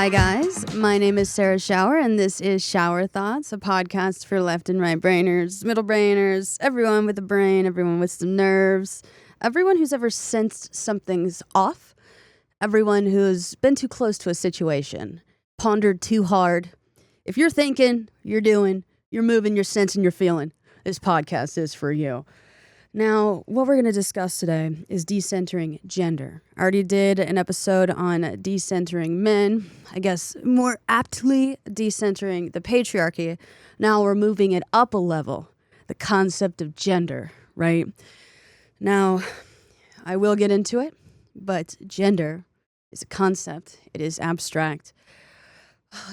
Hi, guys. My name is Sarah Schauer, and this is Schauer Thoughts, a podcast for left and right brainers, middle brainers, everyone with a brain, everyone with some nerves, everyone who's ever sensed something's off, everyone who's been too close to a situation, pondered too hard. If you're thinking, you're doing, you're moving, you're sensing, you're feeling, this podcast is for you. Now, what we're going to discuss today is decentering gender. I already did an episode on decentering men, I guess more aptly decentering the patriarchy. Now we're moving it up a level, the concept of gender, right? Now, I will get into it, but gender is a concept. It is abstract.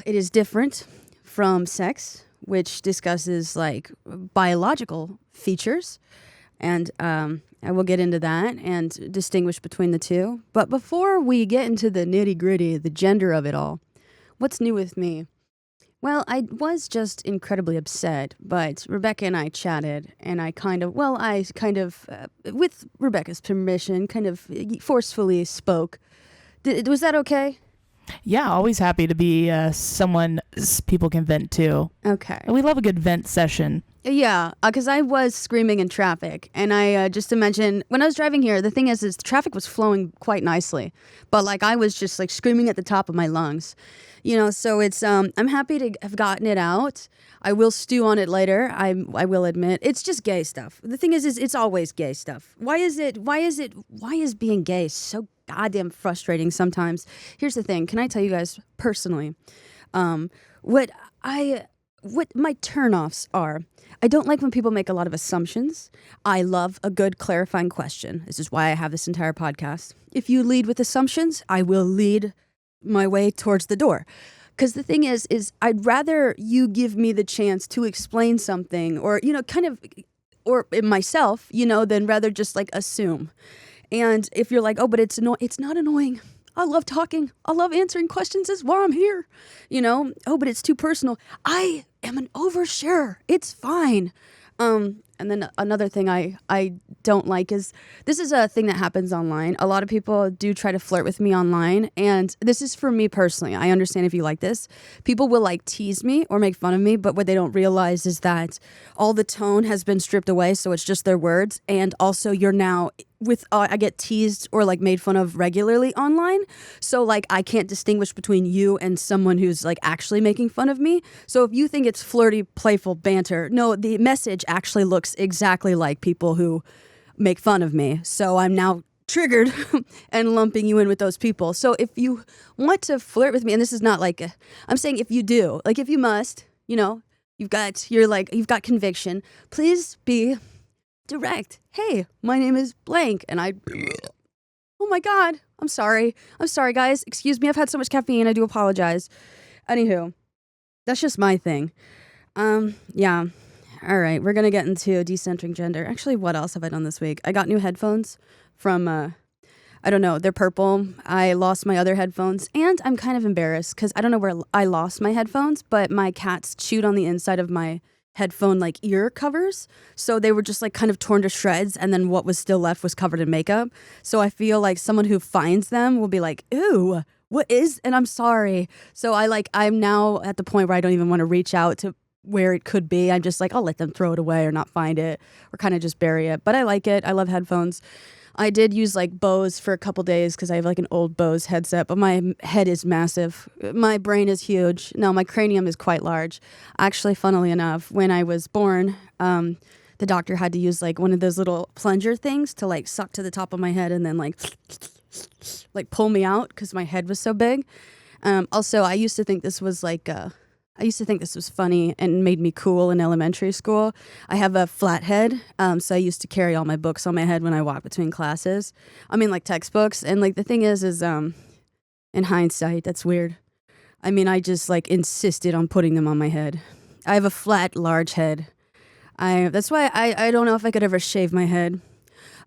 It is different from sex, which discusses like biological features. And I will get into that and distinguish between the two. But before we get into the nitty-gritty, the gender of it all, what's new with me? Well, I was just incredibly upset, but Rebecca and I chatted, and I with Rebecca's permission, kind of forcefully spoke. Was that okay? Yeah, always happy to be someone people can vent to. Okay. We love a good vent session. Yeah, because I was screaming in traffic, and I just to mention, when I was driving here, the thing is the traffic was flowing quite nicely, but like I was just like screaming at the top of my lungs, so it's I'm happy to have gotten it out. I will stew on it later. I will admit it's just gay stuff. The thing is it's always gay stuff. Why is being gay so goddamn frustrating sometimes? Here's the thing. Can I tell you guys personally, what my turnoffs are? I don't like when people make a lot of assumptions. I love a good clarifying question. This is why I have this entire podcast. If you lead with assumptions, I will lead my way towards the door. Because the thing is I'd rather you give me the chance to explain something or, or myself, than rather just like assume. And if you're like, oh, but it's not annoying. I love talking. I love answering questions. Is why I'm here. Oh, but it's too personal. I am an oversharer. It's fine. And then another thing I don't like is this is a thing that happens online. A lot of people do try to flirt with me online. And this is for me personally. I understand if you like this. People will like tease me or make fun of me. But what they don't realize is that all the tone has been stripped away. So it's just their words. And also you're now I get teased or like made fun of regularly online. So like I can't distinguish between you and someone who's like actually making fun of me. So if you think it's flirty, playful banter, no, the message actually looks exactly like people who make fun of me. So I'm now triggered and lumping you in with those people. So if you want to flirt with me, and this is not like, I'm saying if you do, like if you must, you've got conviction, please be direct. Hey, my name is blank. And oh my God, I'm sorry, guys. Excuse me. I've had so much caffeine. I do apologize. Anywho, that's just my thing. Yeah. All right. We're going to get into decentering gender. Actually, what else have I done this week? I got new headphones from, I don't know. They're purple. I lost my other headphones and I'm kind of embarrassed because I don't know where I lost my headphones, but my cats chewed on the inside of my headphone like ear covers, so they were just like kind of torn to shreds, and then what was still left was covered in makeup. So I feel like someone who finds them will be like, ew, what is, and I'm sorry. So I'm now at the point where I don't even want to reach out to where it could be. I'm just like, I'll let them throw it away or not find it or kind of just bury it. But I like it. I love headphones. I did use like Bose for a couple days because I have like an old Bose headset, but my head is massive. My brain is huge. No, my cranium is quite large. Actually, funnily enough, when I was born, the doctor had to use like one of those little plunger things to like suck to the top of my head and then like pull me out because my head was so big. Also, I used to think this was funny and made me cool in elementary school. I have a flat head, so I used to carry all my books on my head when I walked between classes. I mean, like textbooks. And like the thing is in hindsight, that's weird. I mean, I just like insisted on putting them on my head. I have a flat, large head. That's why I don't know if I could ever shave my head.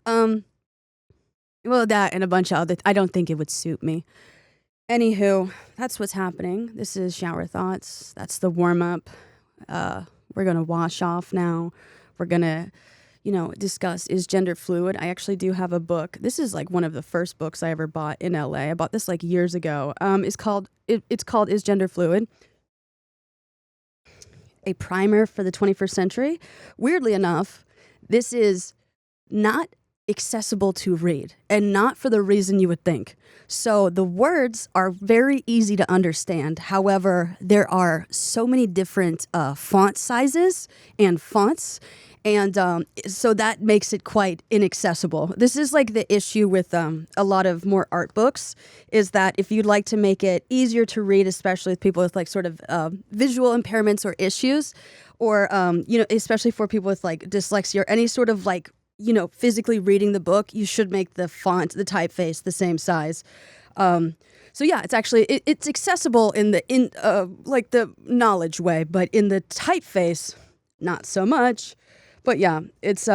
Well, that and a bunch of other. I don't think it would suit me. Anywho, that's what's happening. This is Shower Thoughts. That's the warm up. We're gonna wash off now. We're gonna discuss is gender fluid. I actually do have a book. This is like one of the first books I ever bought in LA. I bought this like years ago. It's called Is Gender Fluid? A primer for the 21st century. Weirdly enough, this is not accessible to read, and not for the reason you would think. So the words are very easy to understand. However, there are so many different font sizes and fonts, and so that makes it quite inaccessible. This is like the issue with a lot of more art books, is that if you'd like to make it easier to read, especially with people with like sort of visual impairments or issues, or especially for people with like dyslexia or any sort of like physically reading the book, you should make the font, the typeface, the same size. So yeah, it's actually it's accessible in like the knowledge way, but in the typeface, not so much. But yeah, it's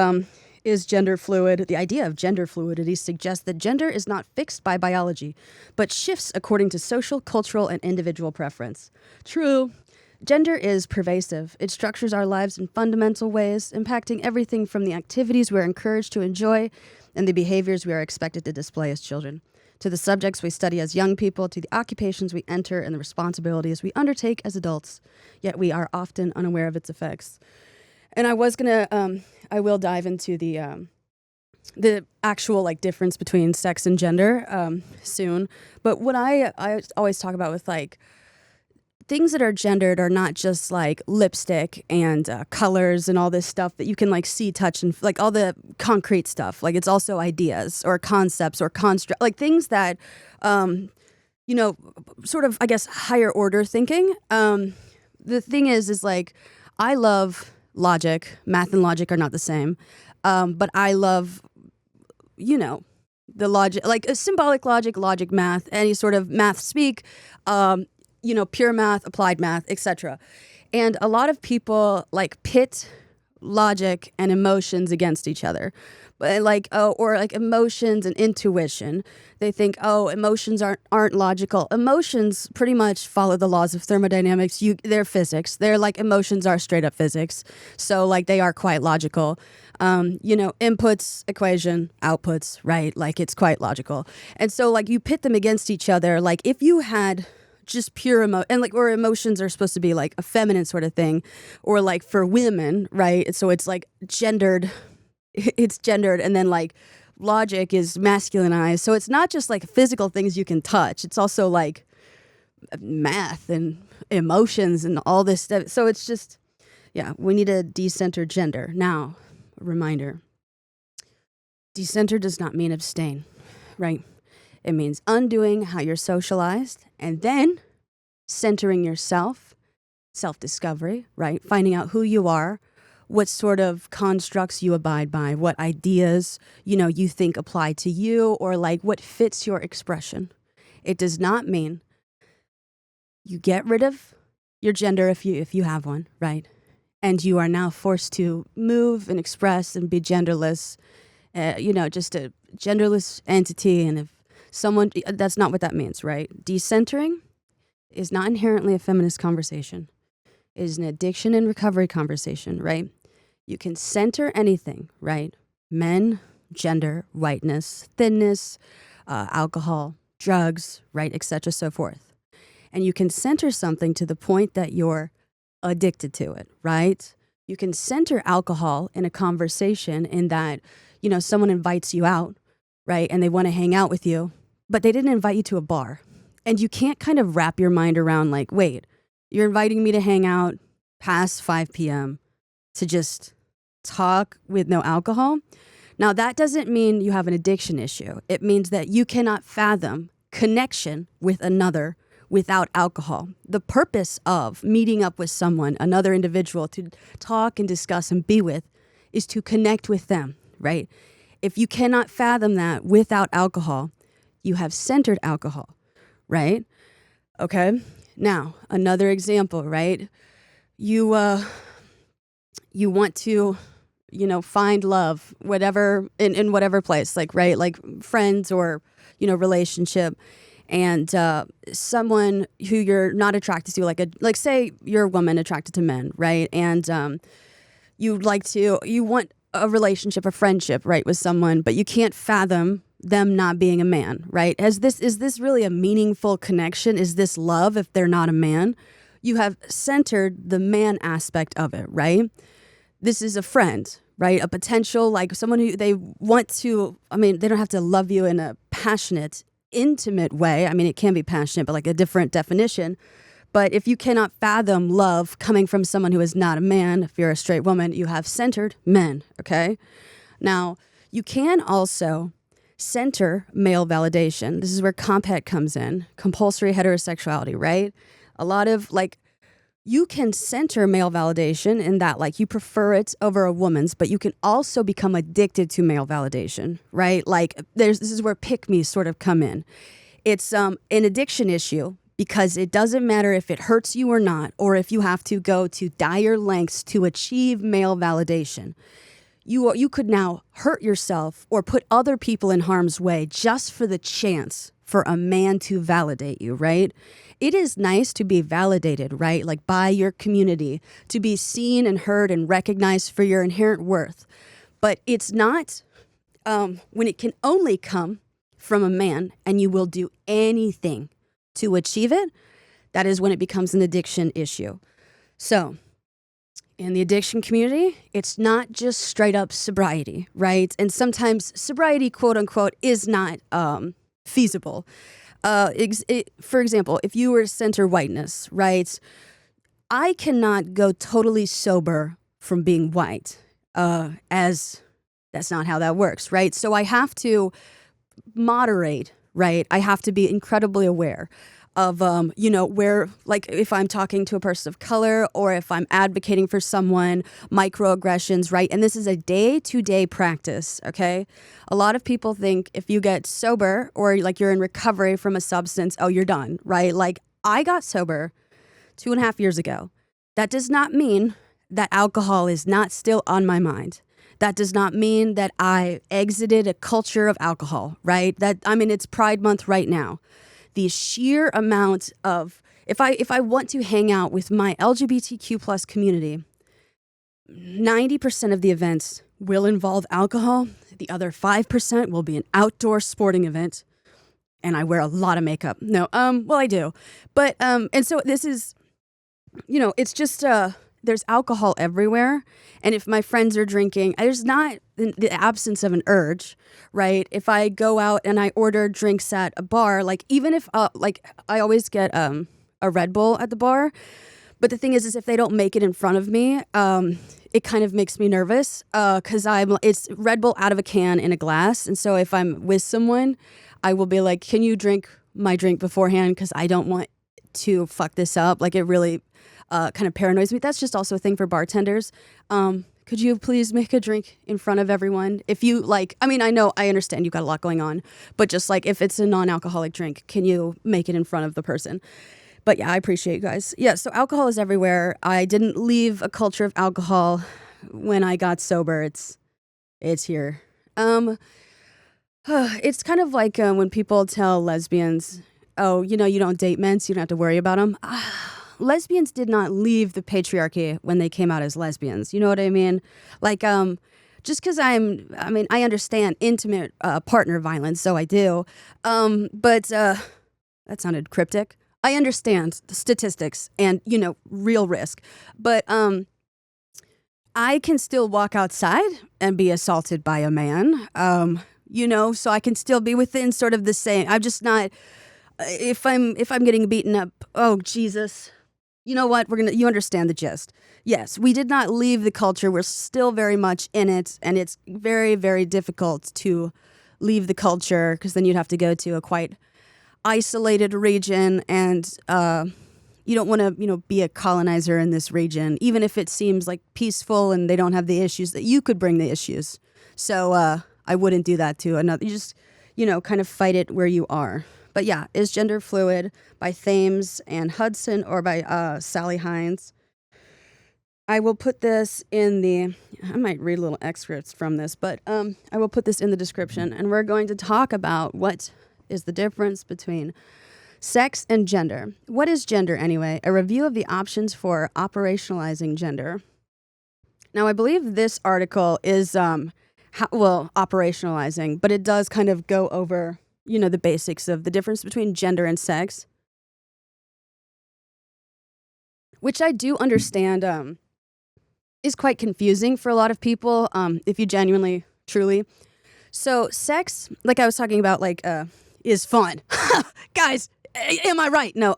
is gender fluid. The idea of gender fluidity suggests that gender is not fixed by biology, but shifts according to social, cultural, and individual preference. True. Gender is pervasive. It structures our lives in fundamental ways, impacting everything from the activities we're encouraged to enjoy and the behaviors we are expected to display as children, to the subjects we study as young people, to the occupations we enter and the responsibilities we undertake as adults. Yet we are often unaware of its effects. And I will dive into the actual like difference between sex and gender soon. But what I always talk about with like things that are gendered are not just like lipstick and colors and all this stuff that you can like see, touch, and like all the concrete stuff. Like it's also ideas or concepts or construct, like things that, sort of, I guess, higher order thinking. The thing is like, I love logic. Math and logic are not the same. But I love, the logic, like a symbolic logic, math, any sort of math speak, pure math, applied math, etc. And a lot of people like pit logic and emotions against each other. But or emotions and intuition. They think, emotions aren't logical. Emotions pretty much follow the laws of thermodynamics. They're physics. They're like emotions are straight up physics. So like they are quite logical. Inputs, equation, outputs, right? Like it's quite logical. And so like you pit them against each other. Like if you had just pure or emotions are supposed to be like a feminine sort of thing, or like for women, right? So it's like gendered, and then like logic is masculinized. So it's not just like physical things you can touch. It's also like math and emotions and all this stuff. So it's just, yeah, we need to decenter gender. Now, a reminder, decenter does not mean abstain, right? It means undoing how you're socialized and then centering yourself, self-discovery, right? Finding out who you are, what sort of constructs you abide by, what ideas, you think apply to you, or like what fits your expression. It does not mean you get rid of your gender if you have one, right? And you are now forced to move and express and be genderless, just a genderless entity. And if that's not what that means, right? Decentering is not inherently a feminist conversation. It is an addiction and recovery conversation, right? You can center anything, right? Men, gender, whiteness, thinness, alcohol, drugs, right, etc., so forth. And you can center something to the point that you're addicted to it, right? You can center alcohol in a conversation in that, someone invites you out, right, and they want to hang out with you, but they didn't invite you to a bar. And you can't kind of wrap your mind around like, wait, you're inviting me to hang out past 5 p.m. to just talk with no alcohol? Now, that doesn't mean you have an addiction issue. It means that you cannot fathom connection with another without alcohol. The purpose of meeting up with someone, another individual, to talk and discuss and be with, is to connect with them, right? If you cannot fathom that without alcohol, you have centered alcohol, right? Okay. Now, another example, right? You want to, find love, whatever, in whatever place, like, right? Like friends or, relationship. And someone who you're not attracted to, like say you're a woman attracted to men, right? And you want a relationship, a friendship, right, with someone, but you can't fathom them not being a man, right? Is this really a meaningful connection? Is this love if they're not a man? You have centered the man aspect of it, right? This is a friend, right? A potential, like someone who they want to, I mean, they don't have to love you in a passionate, intimate way. I mean, it can be passionate, but like a different definition. But if you cannot fathom love coming from someone who is not a man, if you're a straight woman, you have centered men, okay? Now, you can also center male validation. This is where compet comes in, compulsory heterosexuality, right? A lot of like, you can center male validation in that like you prefer it over a woman's, but you can also become addicted to male validation, right? Like this is where pick me sort of come in. It's an addiction issue because it doesn't matter if it hurts you or not, or if you have to go to dire lengths to achieve male validation. You could now hurt yourself or put other people in harm's way just for the chance for a man to validate you, right? It is nice to be validated, right? Like by your community, to be seen and heard and recognized for your inherent worth. But it's not when it can only come from a man and you will do anything to achieve it, that is when it becomes an addiction issue. So in the addiction community, it's not just straight up sobriety, right? And sometimes sobriety, quote unquote, is not feasible. For example, if you were to center whiteness, right? I cannot go totally sober from being white, as that's not how that works, right? So I have to moderate, right? I have to be incredibly aware of, where, like if I'm talking to a person of color or if I'm advocating for someone, microaggressions, right? And this is a day-to-day practice, okay? A lot of people think if you get sober or like you're in recovery from a substance, oh, you're done, right? Like I got sober 2.5 years ago. That does not mean that alcohol is not still on my mind. That does not mean that I exited a culture of alcohol, right? It's Pride Month right now. The sheer amount of, if I want to hang out with my LGBTQ plus community, 90% of the events will involve alcohol. The other 5% will be an outdoor sporting event. And I wear a lot of makeup. No, well, I do. But, and so this is, it's just, there's alcohol everywhere. And if my friends are drinking, there's not the absence of an urge, right? If I go out and I order drinks at a bar, like even if, I always get a Red Bull at the bar. But the thing is if they don't make it in front of me, it kind of makes me nervous because it's Red Bull out of a can in a glass. And so if I'm with someone, I will be like, can you drink my drink beforehand? Because I don't want to fuck this up. Like it really kind of paranoids me. That's just also a thing for bartenders. Could you please make a drink in front of everyone? If you like, I understand you've got a lot going on, but just like if it's a non-alcoholic drink, can you make it in front of the person? But yeah, I appreciate you guys. Yeah, so alcohol is everywhere. I didn't leave a culture of alcohol when I got sober. It's here. It's kind of like when people tell lesbians, oh, you don't date men, so you don't have to worry about them. Lesbians did not leave the patriarchy when they came out as lesbians. You know what I mean? Like, just because I understand intimate partner violence, so I do. But that sounded cryptic. I understand the statistics and, real risk. But I can still walk outside and be assaulted by a man, so I can still be within sort of the same. I'm just not, if I'm getting beaten up, oh, Jesus. You know what? You understand the gist. Yes, we did not leave the culture. We're still very much in it. And it's very, very difficult to leave the culture because then you'd have to go to a quite isolated region. And you don't want to, be a colonizer in this region, even if it seems like peaceful and they don't have the issues that you could bring the issues. So I wouldn't do that to another. You just, kind of fight it where you are. But yeah, Is Gender Fluid by Thames and Hudson or by Sally Hines. I will put this I might read little excerpts from this, but I will put this in the description. And we're going to talk about what is the difference between sex and gender. What is gender anyway? A review of the options for operationalizing gender. Now, I believe this article is, operationalizing, but it does kind of go over, the basics of the difference between gender and sex, which I do understand is quite confusing for a lot of people, if you genuinely, truly. So sex, like I was talking about, is fun. Guys, am I right? No,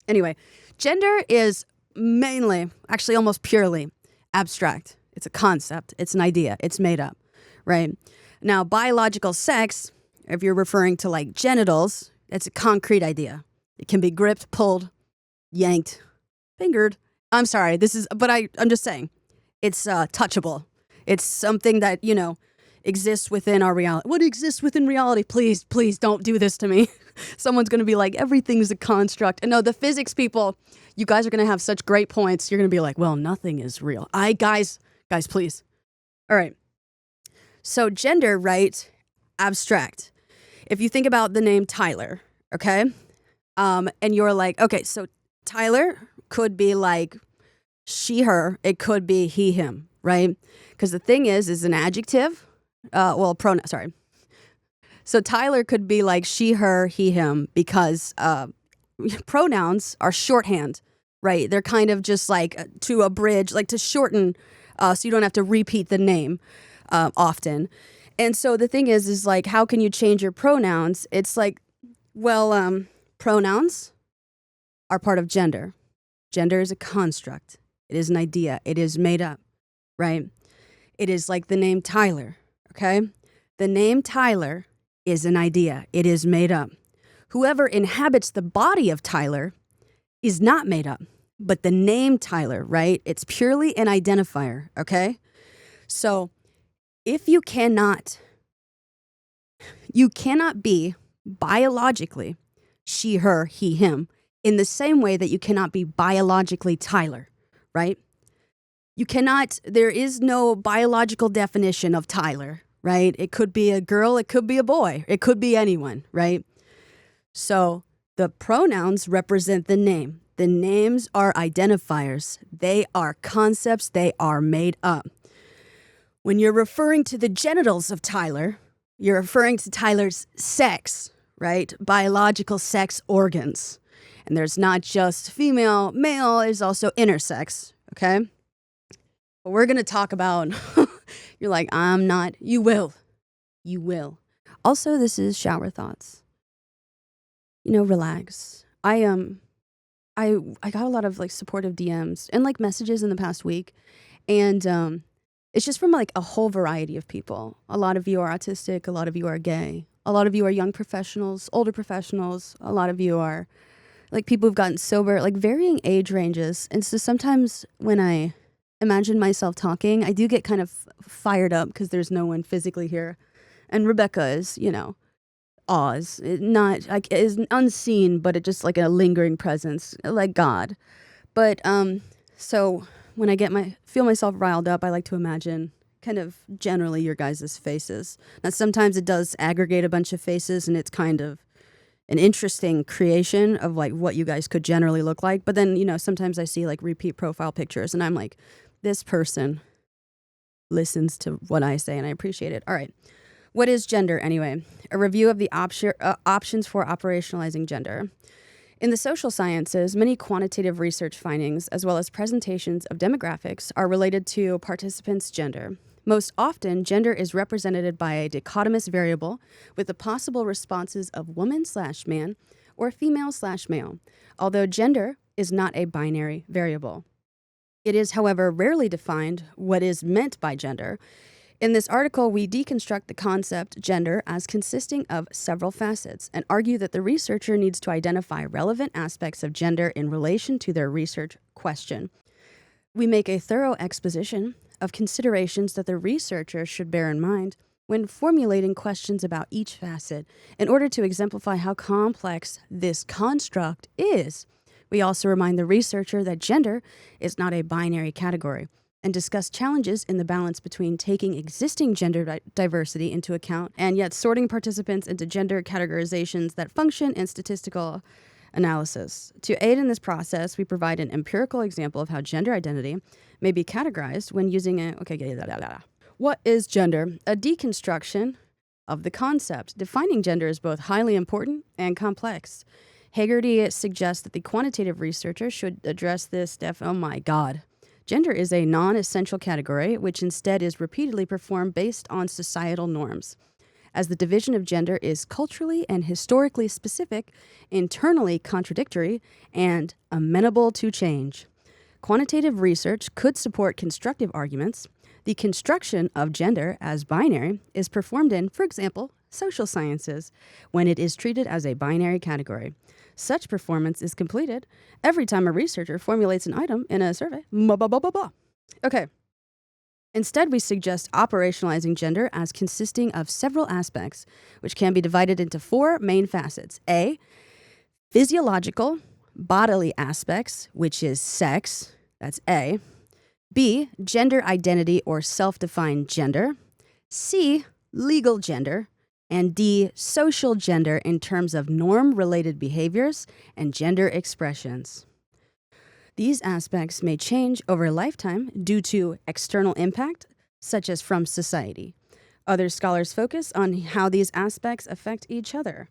anyway, gender is mainly, actually almost purely abstract. It's a concept. It's an idea. It's made up, right? Now, biological sex, if you're referring to like genitals, it's a concrete idea. It can be gripped, pulled, yanked, fingered. I'm sorry, I'm just saying, it's touchable. It's something that, exists within our reality. What exists within reality? Please don't do this to me. Someone's going to be like, everything's a construct. And no, the physics people, you guys are going to have such great points. You're going to be like, well, nothing is real. Guys, please. All right. So gender, right? Abstract. If you think about the name Tyler, okay? And you're like, okay, so Tyler could be like she, her. It could be he, him, right? Because the thing is an adjective. Pronoun, sorry. So Tyler could be like she, her, he, him, because pronouns are shorthand, right? They're kind of just like to abridge, like to shorten, so you don't have to repeat the name often. And so the thing is like, how can you change your pronouns? It's like, pronouns are part of gender. Gender is a construct. It is an idea. It is made up, right? It is like the name Tyler. Okay? The name Tyler is an idea. It is made up. Whoever inhabits the body of Tyler is not made up. But the name Tyler, right? It's purely an identifier, okay? So if you cannot be biologically she, her, he, him, in the same way that you cannot be biologically Tyler, right? You cannot, there is no biological definition of Tyler, right? It could be a girl, it could be a boy, it could be anyone, right? So the pronouns represent the name. The names are identifiers. They are concepts. They are made up. When you're referring to the genitals of Tyler, you're referring to Tyler's sex, right? Biological sex organs. And there's not just female, male, there's also intersex, okay? But we're going to talk about, you're like, I'm not, you will. You will. Also, this is shower thoughts. Relax. I got a lot of like supportive DMs and like messages in the past week. And it's just from like a whole variety of people. A lot of you are autistic. A lot of you are gay. A lot of you are young professionals, older professionals. A lot of you are like people who've gotten sober, like varying age ranges. And so sometimes when I imagine myself talking, I do get kind of fired up because there's no one physically here. And Rebecca is, Oz, not like is unseen, but it just like a lingering presence, like God. But so when I feel myself riled up, I like to imagine kind of generally your guys' faces. Now sometimes it does aggregate a bunch of faces, and it's kind of an interesting creation of like what you guys could generally look like. But then sometimes I see like repeat profile pictures, and I'm like, this person listens to what I say, and I appreciate it. All right. What is gender, anyway? A review of the options for operationalizing gender. In the social sciences, many quantitative research findings, as well as presentations of demographics, are related to participants' gender. Most often, gender is represented by a dichotomous variable with the possible responses of woman/man or female/male, although gender is not a binary variable. It is, however, rarely defined what is meant by gender. In this article, we deconstruct the concept gender as consisting of several facets and argue that the researcher needs to identify relevant aspects of gender in relation to their research question. We make a thorough exposition of considerations that the researcher should bear in mind when formulating questions about each facet in order to exemplify how complex this construct is. We also remind the researcher that gender is not a binary category, and discuss challenges in the balance between taking existing gender diversity into account and yet sorting participants into gender categorizations that function in statistical analysis. To aid in this process, we provide an empirical example of how gender identity may be categorized when using a... What is gender? A deconstruction of the concept. Defining gender is both highly important and complex. Hagerty suggests that the quantitative researcher should address this oh my God. Gender is a non-essential category, which instead is repeatedly performed based on societal norms. As the division of gender is culturally and historically specific, internally contradictory, and amenable to change. Quantitative research could support constructive arguments. The construction of gender as binary is performed in, for example, social sciences, when it is treated as a binary category. Such performance is completed every time a researcher formulates an item in a survey. Okay. Instead, we suggest operationalizing gender as consisting of several aspects, which can be divided into 4 main facets. A, physiological, bodily aspects, which is sex. That's A. B, gender identity or self-defined gender. C, legal gender. And D, social gender in terms of norm-related behaviors and gender expressions. These aspects may change over a lifetime due to external impact, such as from society. Other scholars focus on how these aspects affect each other.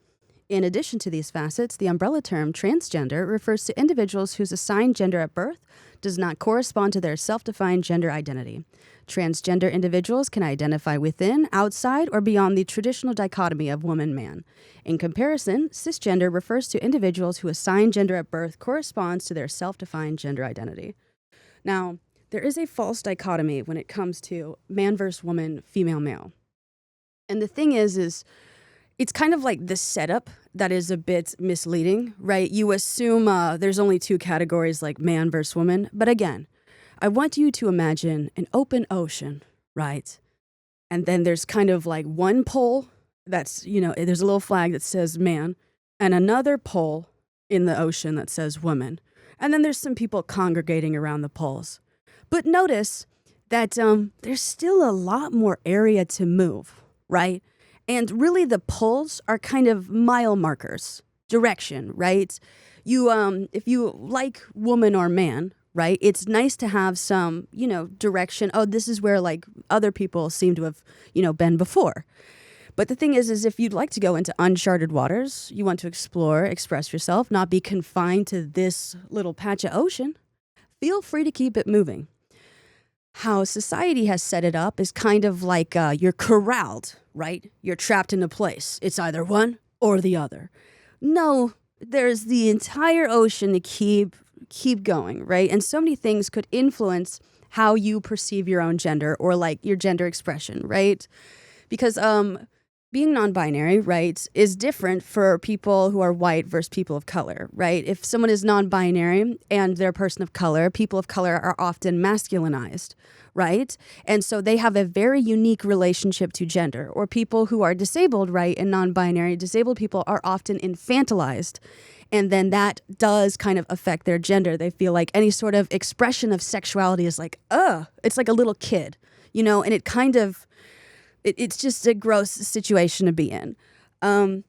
In addition to these facets, the umbrella term transgender refers to individuals whose assigned gender at birth does not correspond to their self-defined gender identity. Transgender individuals can identify within, outside, or beyond the traditional dichotomy of woman-man. In comparison, cisgender refers to individuals whose assigned gender at birth corresponds to their self-defined gender identity. Now, there is a false dichotomy when it comes to man versus woman, female, male. And the thing is it's kind of like the setup that is a bit misleading, right? You assume there's only 2 categories like man versus woman. But again, I want you to imagine an open ocean, right? And then there's kind of like one pole that's, there's a little flag that says man, and another pole in the ocean that says woman. And then there's some people congregating around the poles. But notice that there's still a lot more area to move, right? And really the poles are kind of mile markers, direction, right? If you like woman or man, right, it's nice to have some, direction. Oh, this is where like other people seem to have, been before. But the thing is if you'd like to go into uncharted waters, you want to explore, express yourself, not be confined to this little patch of ocean, feel free to keep it moving. How society has set it up is kind of like you're corralled, right? You're trapped in a place. It's either one or the other. No, there's the entire ocean to keep going, right? And so many things could influence how you perceive your own gender or like your gender expression, right? Because being non-binary, right, is different for people who are white versus people of color, right? If someone is non-binary and they're a person of color, people of color are often masculinized, right? And so they have a very unique relationship to gender. Or people who are disabled, right, and non-binary, disabled people are often infantilized. And then that does kind of affect their gender. They feel like any sort of expression of sexuality is like, it's like a little kid, and it kind of, it's just a gross situation to be in. Being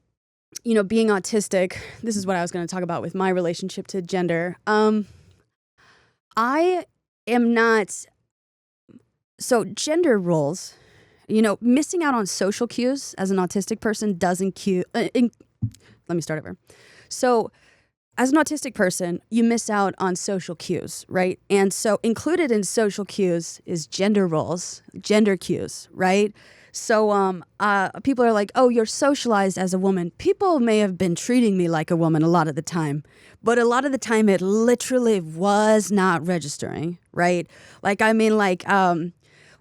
autistic, this is what I was going to talk about with my relationship to gender. I am not, so gender roles, missing out on social cues as an autistic person doesn't let me start over. So as an autistic person, you miss out on social cues, right? And so included in social cues is gender roles, gender cues, right? So people are like, oh, you're socialized as a woman. People may have been treating me like a woman a lot of the time, but a lot of the time it literally was not registering, right?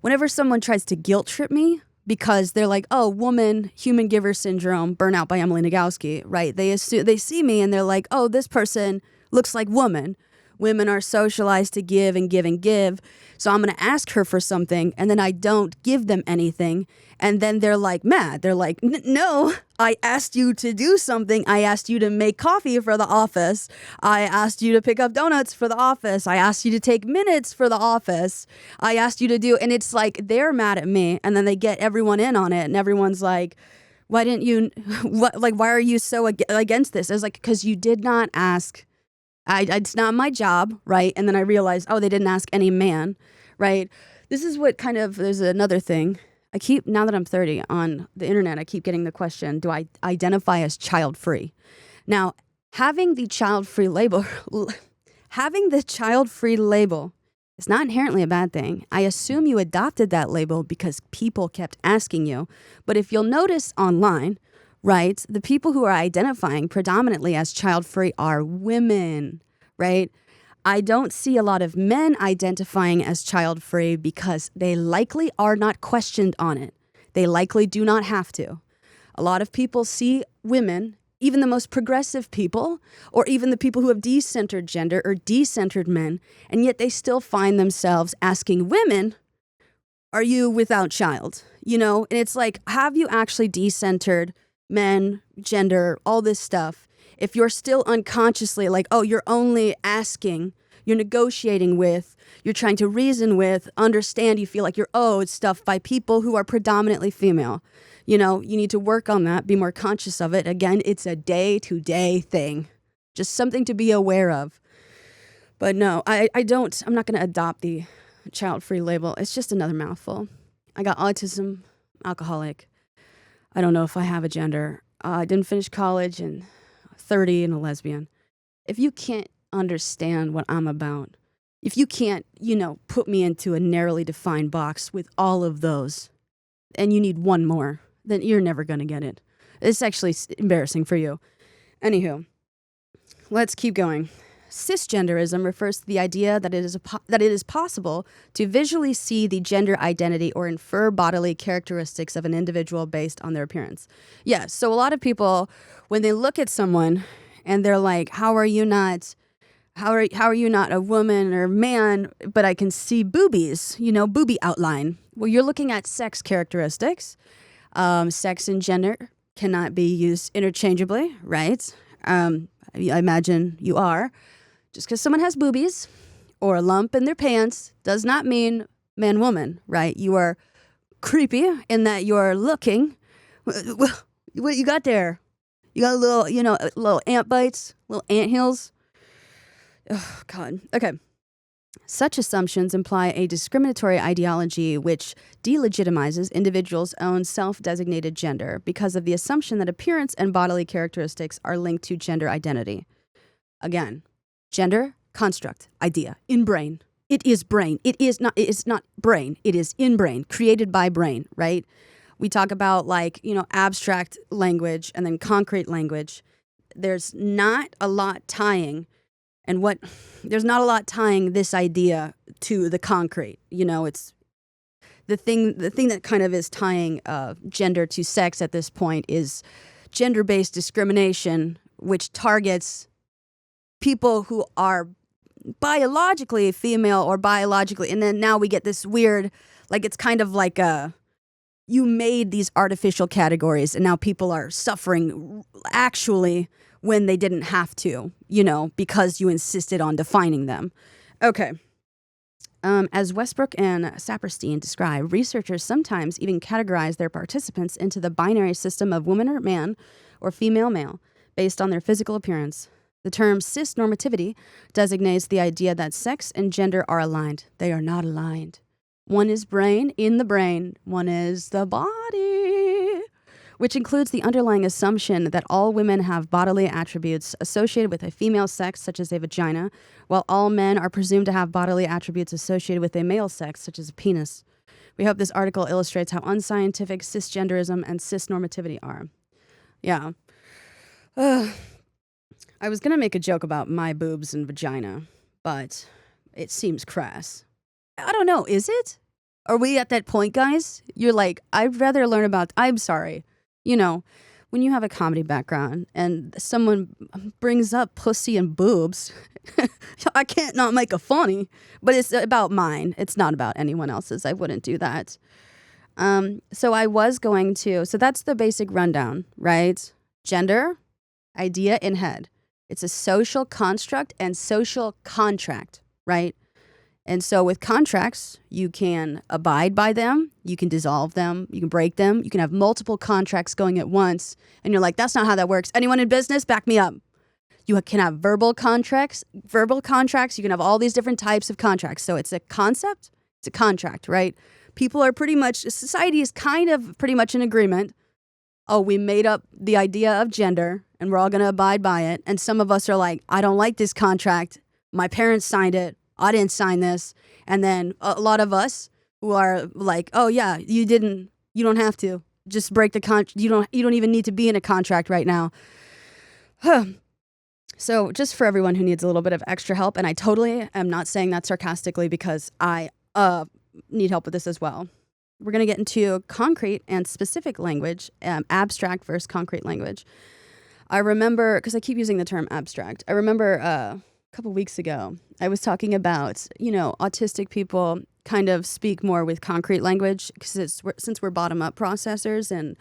Whenever someone tries to guilt trip me because they're like, oh, woman, human giver syndrome, Burnout by Emily Nagoski, right? They see me and they're like, oh, this person looks like woman. Women are socialized to give and give and give. So I'm going to ask her for something and then I don't give them anything. And then they're like mad. They're like, no, I asked you to do something. I asked you to make coffee for the office. I asked you to pick up donuts for the office. I asked you to take minutes for the office. I asked you to do, and it's like they're mad at me and then they get everyone in on it and everyone's like, Why didn't you, why are you so against this? I was like, because you did not ask. It's not my job, right? And then I realized, oh, they didn't ask any man, right? This is what there's another thing. Now that I'm 30 on the internet, I keep getting the question, do I identify as child-free? Now, having the child-free label is not inherently a bad thing. I assume you adopted that label because people kept asking you. But if you'll notice online, right, the people who are identifying predominantly as child-free are women, right? I don't see a lot of men identifying as child-free because they likely are not questioned on it. They likely do not have to. A lot of people see women, even the most progressive people, or even the people who have decentered gender or decentered men, and yet they still find themselves asking women, are you without child? And it's like, have you actually decentered men, gender, all this stuff? If you're still unconsciously like, oh, you're only asking, you're negotiating with, you're trying to reason with, understand, you feel like you're owed stuff by people who are predominantly female. You need to work on that, be more conscious of it. Again, it's a day-to-day thing, just something to be aware of. But no, I'm not going to adopt the child-free label. It's just another mouthful. I got autism, alcoholic. I don't know if I have a gender. I didn't finish college, and 30 and a lesbian. If you can't understand what I'm about, if you can't, put me into a narrowly defined box with all of those, and you need one more, then you're never going to get it. It's actually embarrassing for you. Anywho, let's keep going. Cisgenderism refers to the idea that it is possible to visually see the gender identity or infer bodily characteristics of an individual based on their appearance. Yeah, so a lot of people, when they look at someone and they're like, how are you not a woman or man, but I can see boobies, boobie outline. Well, you're looking at sex characteristics. Sex and gender cannot be used interchangeably, right? I imagine you are. Just because someone has boobies or a lump in their pants does not mean man-woman, right? You are creepy in that you're looking. What you got there? You got little ant bites, little ant hills. Oh, God. Okay. Such assumptions imply a discriminatory ideology which delegitimizes individuals' own self-designated gender because of the assumption that appearance and bodily characteristics are linked to gender identity. Again, gender, construct, idea, in brain. It is brain. It's not brain. It is in brain, created by brain, right? We talk about abstract language and then concrete language. There's not a lot tying this idea to the concrete. It's the thing that kind of is tying gender to sex at this point is gender-based discrimination, which targets people who are biologically female or biologically, and then now we get this weird, it's kind of like you made these artificial categories and now people are suffering actually when they didn't have to, because you insisted on defining them. Okay. As Westbrook and Saperstein describe, researchers sometimes even categorize their participants into the binary system of woman or man or female male based on their physical appearance. The term cisnormativity designates the idea that sex and gender are aligned. They are not aligned. One is brain, in the brain. One is the body, which includes the underlying assumption that all women have bodily attributes associated with a female sex, such as a vagina, while all men are presumed to have bodily attributes associated with a male sex, such as a penis. We hope this article illustrates how unscientific cisgenderism and cisnormativity are. Yeah. I was going to make a joke about my boobs and vagina, but it seems crass. I don't know. Is it? Are we at that point, guys? You're like, I'd rather learn about, I'm sorry. When you have a comedy background and someone brings up pussy and boobs, I can't not make a funny, but it's about mine. It's not about anyone else's. I wouldn't do that. So that's the basic rundown, right? Gender, idea in head. It's a social construct and social contract, right? And so with contracts, you can abide by them, you can dissolve them, you can break them, you can have multiple contracts going at once. And you're like, that's not how that works. Anyone in business, back me up. You can have verbal contracts, you can have all these different types of contracts. So it's a concept, it's a contract, right? People are society is kind of pretty much in agreement. Oh, we made up the idea of gender and we're all going to abide by it. And some of us are like, I don't like this contract. My parents signed it. I didn't sign this. And then a lot of us who are like, oh yeah, you don't have to just break the contract. You don't even need to be in a contract right now. So just for everyone who needs a little bit of extra help, and I totally am not saying that sarcastically because I need help with this as well. We're going to get into concrete and specific language, abstract versus concrete language. I remember, because I keep using the term abstract, I remember a couple weeks ago, I was talking about, autistic people kind of speak more with concrete language since we're bottom-up processors, and,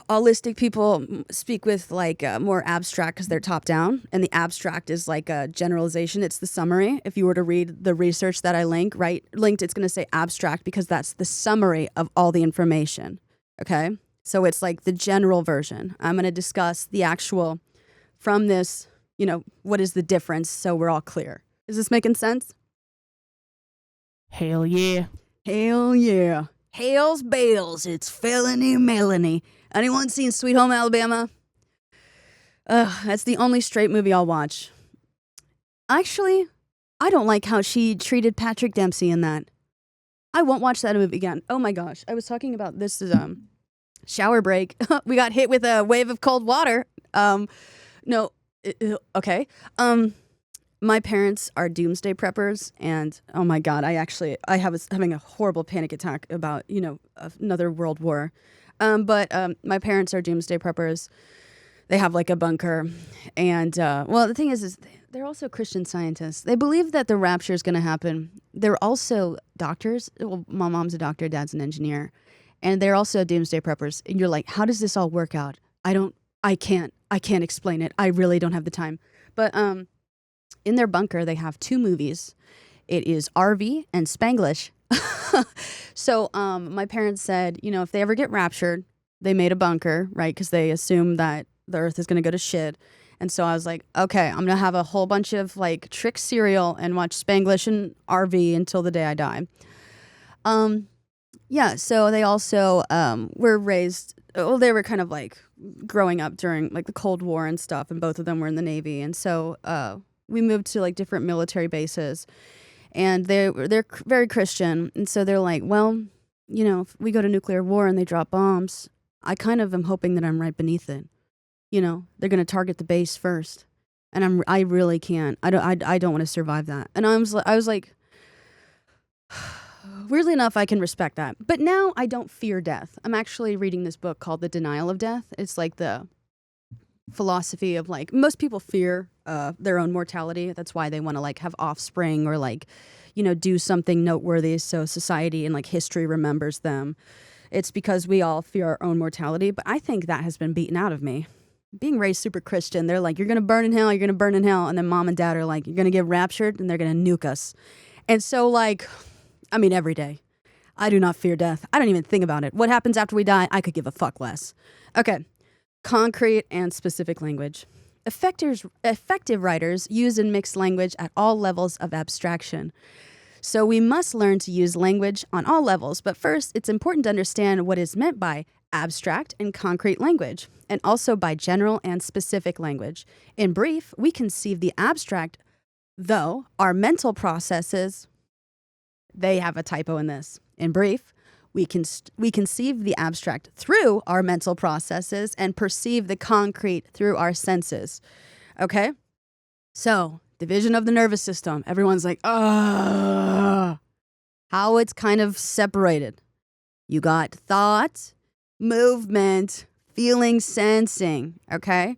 holistic people speak with more abstract because they're top down, and the abstract is like a generalization. It's the summary. If you were to read the research that I linked, it's going to say abstract because that's the summary of all the information. Okay, so it's like the general version. I'm going to discuss the actual from this. What is the difference? So we're all clear. Is this making sense? Hell yeah. Hell yeah. Hails bales. It's felony Melanie. Anyone seen Sweet Home Alabama? That's the only straight movie I'll watch. Actually, I don't like how she treated Patrick Dempsey in that. I won't watch that movie again. Oh my gosh. I was talking about this shower break. We got hit with a wave of cold water. Okay. My parents are doomsday preppers, and oh my god, I was having a horrible panic attack about, another world war. But my parents are doomsday preppers. They have like a bunker. And, the thing is they're also Christian scientists. They believe that the rapture is going to happen. They're also doctors. Well, my mom's a doctor, dad's an engineer. And they're also doomsday preppers. And you're like, how does this all work out? I can't explain it. I really don't have the time. But in their bunker, they have two movies. It is RV and Spanglish. So my parents said, if they ever get raptured, they made a bunker, right? Because they assume that the earth is going to go to shit. And so I was like, okay, I'm going to have a whole bunch of trick cereal and watch Spanglish and RV until the day I die. So they also were raised, they were kind of growing up during the Cold War and stuff, and both of them were in the Navy. And so we moved to different military bases. And they're very Christian, and so they're like, well, if we go to nuclear war and they drop bombs, I kind of am hoping that I'm right beneath it. They're gonna target the base first, and I really can't. I don't want to survive that. And I was like, weirdly enough, I can respect that. But now I don't fear death. I'm actually reading this book called The Denial of Death. It's the philosophy of most people fear their own mortality. That's why they want to have offspring or do something noteworthy so society and history remembers them. It's because we all fear our own mortality. But I think that has been beaten out of me. Being raised super Christian, they're like, you're gonna burn in hell, you're gonna burn in hell, and then mom and dad are like, you're gonna get raptured and they're gonna nuke us. And so every day I do not fear death. I don't even think about it. What happens after we die, I could give a fuck less. Okay. Concrete and specific language. Effective writers use and mix language at all levels of abstraction. So we must learn to use language on all levels. But first, it's important to understand what is meant by abstract and concrete language, and also by general and specific language. In brief, we conceive the abstract, though our mental processes, they have a typo in this. In brief, we conceive the abstract through our mental processes and perceive the concrete through our senses. Okay? So, division of the nervous system. Everyone's like, how it's kind of separated. You got thought, movement, feeling, sensing. Okay?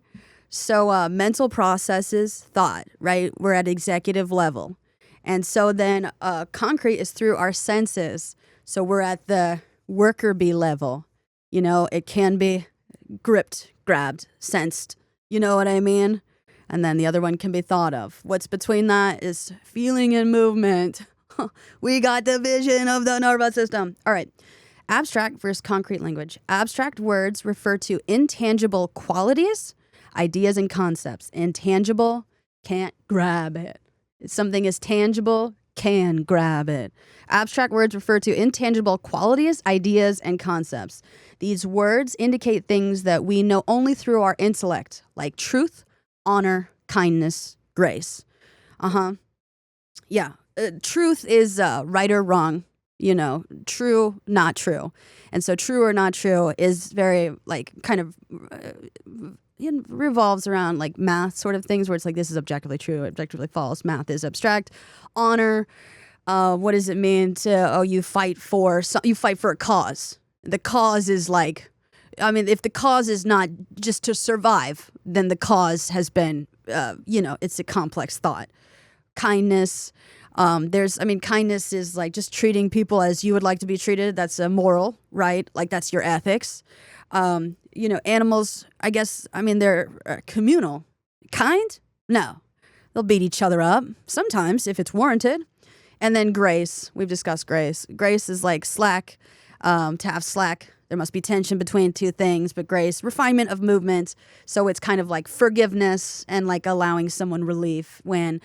So, mental processes, thought, right? We're at executive level. And so then concrete is through our senses. So we're at the worker bee level. It can be gripped, grabbed, sensed. You know what I mean? And then the other one can be thought of. What's between that is feeling and movement. We got the vision of the nervous system. All right. Abstract versus concrete language. Abstract words refer to intangible qualities, ideas, and concepts. Intangible, can't grab it. If something is tangible, can grab it. Abstract words refer to intangible qualities, ideas, and concepts. These words indicate things that we know only through our intellect, like truth, honor, kindness, grace. Yeah. Truth is right or wrong, true, not true. And so true or not true is very kind of it revolves around like math sort of things where it's like this is objectively true, objectively false. Math is abstract. Honor, what does it mean to you fight for a cause? The cause is if the cause is not just to survive, then the cause has been it's a complex thought. Kindness, kindness is like just treating people as you would like to be treated. That's a moral, right? Like that's your ethics. Animals, I guess, they're communal. Kind? No. They'll beat each other up sometimes if it's warranted. And then grace. We've discussed grace. Grace is like slack. To have slack, there must be tension between two things. But grace, refinement of movement. So it's kind of like forgiveness and like allowing someone relief when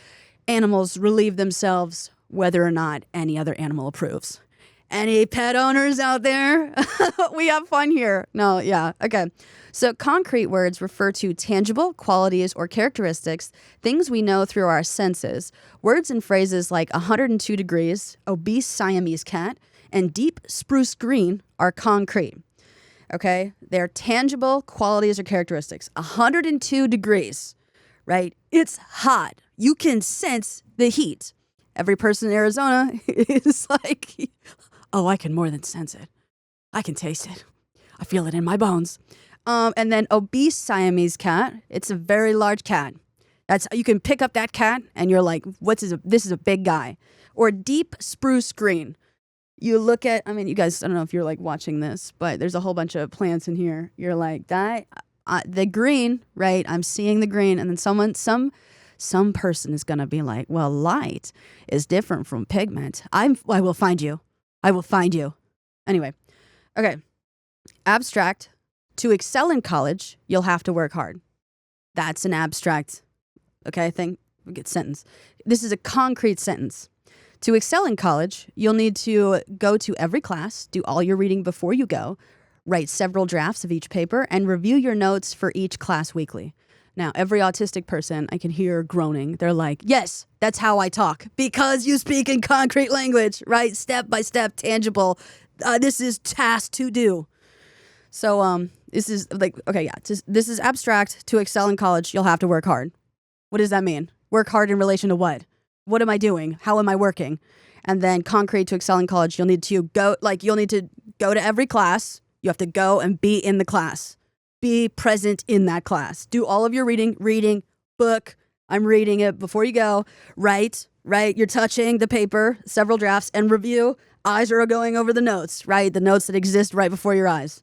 animals relieve themselves whether or not any other animal approves. Any pet owners out there? We have fun here. No, yeah. Okay. So concrete words refer to tangible qualities or characteristics, things we know through our senses. Words and phrases like 102 degrees, obese Siamese cat, and deep spruce green are concrete. Okay? They're tangible qualities or characteristics. 102 degrees, right? It's hot. You can sense the heat. Every person in Arizona is like, oh, I can more than sense it. I can taste it. I feel it in my bones. And then obese Siamese cat. It's a very large cat. You can pick up that cat and you're like, this is a big guy. Or deep spruce green. You look at, you guys, I don't know if you're like watching this, but there's a whole bunch of plants in here. You're like, the green, right? I'm seeing the green. And then some person is going to be like, well, light is different from pigment. I will find you. I will find you. Anyway. Okay. Abstract. To excel in college, you'll have to work hard. That's an abstract, thing. Good sentence. This is a concrete sentence. To excel in college, you'll need to go to every class, do all your reading before you go, write several drafts of each paper, and review your notes for each class weekly. Now, every autistic person I can hear groaning. They're like, yes, that's how I talk. Because you speak in concrete language, right? Step by step, tangible. This is task to do. So this is this is abstract. To excel in college, you'll have to work hard. What does that mean? Work hard in relation to what? What am I doing? How am I working? And then concrete. To excel in college, you'll need to go to every class. You have to go and be in the class. Be present in that class. Do all of your reading, book. I'm reading it before you go. Write. You're touching the paper, several drafts, and review. Eyes are going over the notes, right? The notes that exist right before your eyes.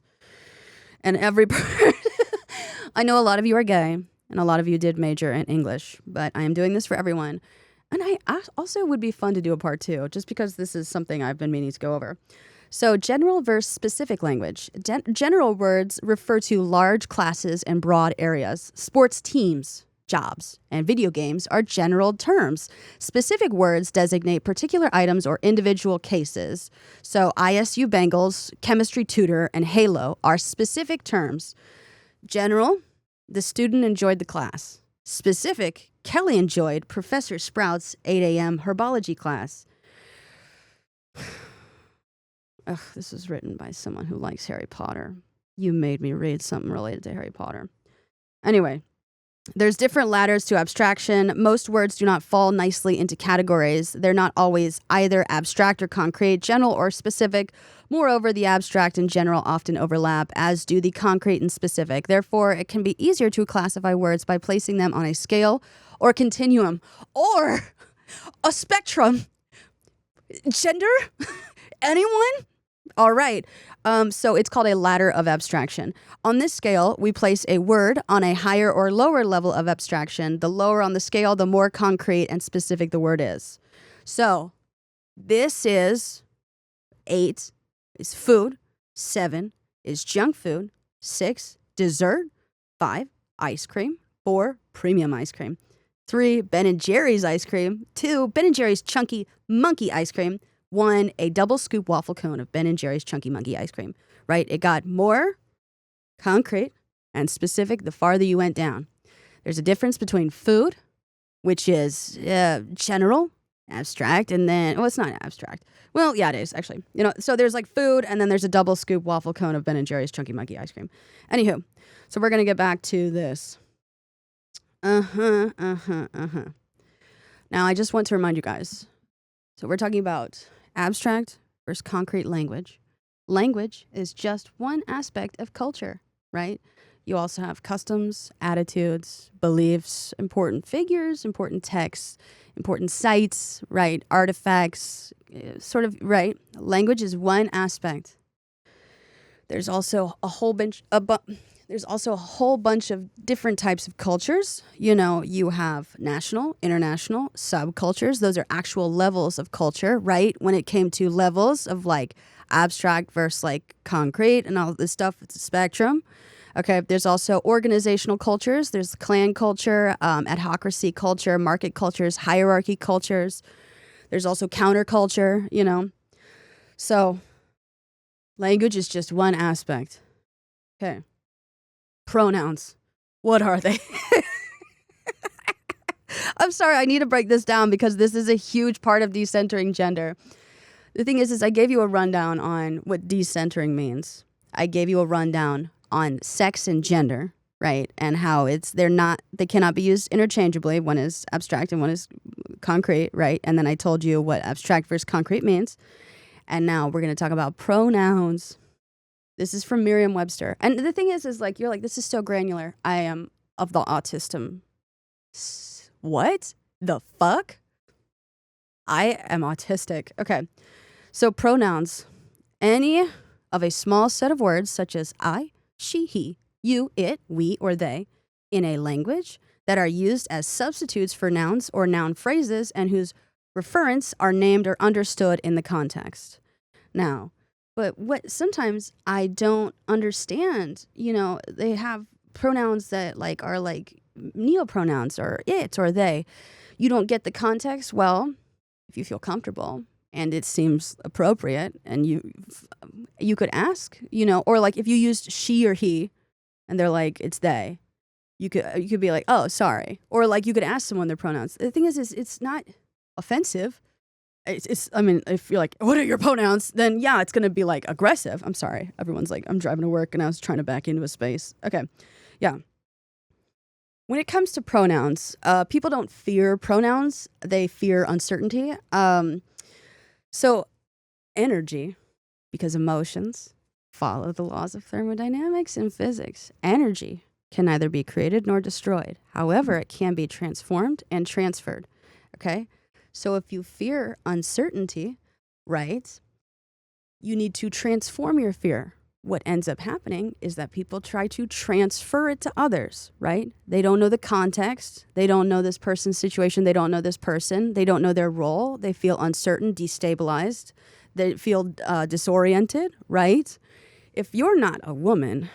And I know a lot of you are gay, and a lot of you did major in English, but I am doing this for everyone. And I also would be fun to do a part 2, just because this is something I've been meaning to go over. So general versus specific language. General words refer to large classes and broad areas. Sports teams, jobs, and video games are general terms. Specific words designate particular items or individual cases. So ISU Bengals, chemistry tutor, and Halo are specific terms. General, the student enjoyed the class. Specific, Kelly enjoyed Professor Sprout's 8 a.m. herbology class. Ugh, this was written by someone who likes Harry Potter. You made me read something related to Harry Potter. Anyway, there's different ladders to abstraction. Most words do not fall nicely into categories. They're not always either abstract or concrete, general or specific. Moreover, the abstract and general often overlap, as do the concrete and specific. Therefore, it can be easier to classify words by placing them on a scale or continuum or a spectrum. Gender? Anyone? All right. So it's called a ladder of abstraction. On this scale, we place a word on a higher or lower level of abstraction. The lower on the scale, the more concrete and specific the word is. So this is 8 is food, 7 is junk food, 6 dessert, 5 ice cream, 4 premium ice cream, 3 Ben & Jerry's ice cream, 2 Ben & Jerry's chunky monkey ice cream, 1 a double scoop waffle cone of Ben & Jerry's chunky monkey ice cream, right? It got more concrete and specific the farther you went down. There's a difference between food, which is general, abstract, and then, it's not abstract. Well, yeah, it is, actually. So there's like food, and then there's a double scoop waffle cone of Ben & Jerry's chunky monkey ice cream. Anywho, so we're going to get back to this. Now, I just want to remind you guys. So we're talking about abstract versus concrete language. Language is just one aspect of culture, right? You also have customs, attitudes, beliefs, important figures, important texts, important sites, right? Artifacts, right? Language is one aspect. There's also a whole bunch of different types of cultures. You have national, international, subcultures. Those are actual levels of culture, right? When it came to levels of like abstract versus like concrete and all this stuff, it's a spectrum. Okay, there's also organizational cultures. There's clan culture, adhocracy culture, market cultures, hierarchy cultures. There's also counterculture, So language is just one aspect. Okay. Pronouns. What are they? I'm sorry, I need to break this down because this is a huge part of decentering gender. The thing is I gave you a rundown on what decentering means. I gave you a rundown on sex and gender, right? And how they cannot be used interchangeably. One is abstract and one is concrete, right? And then I told you what abstract versus concrete means. And now we're going to talk about pronouns. This is from Merriam-Webster. And the thing is like, you're like, this is so granular. I am of the autism. What the fuck? I am autistic. Okay. So pronouns, any of a small set of words such as I, she, he, you, it, we, or they in a language that are used as substitutes for nouns or noun phrases and whose referents are named or understood in the context. Now, but what sometimes I don't understand, they have pronouns that like are like neopronouns or it or they. You don't get the context. Well, if you feel comfortable and it seems appropriate and you could ask, or like if you used she or he and they're like, it's they, you could be like, oh, sorry. Or like you could ask someone their pronouns. The thing is it's not offensive. I mean, if you're like, what are your pronouns? Then yeah, it's going to be like aggressive. I'm sorry. Everyone's like, I'm driving to work and I was trying to back into a space. Okay. Yeah. When it comes to pronouns, people don't fear pronouns. They fear uncertainty. So energy, because emotions follow the laws of thermodynamics and physics. Energy can neither be created nor destroyed. However, it can be transformed and transferred. Okay? So if you fear uncertainty, right, you need to transform your fear. What ends up happening is that people try to transfer it to others, right? They don't know the context. They don't know this person's situation. They don't know this person. They don't know their role. They feel uncertain, destabilized. They feel disoriented, right? If you're not a woman,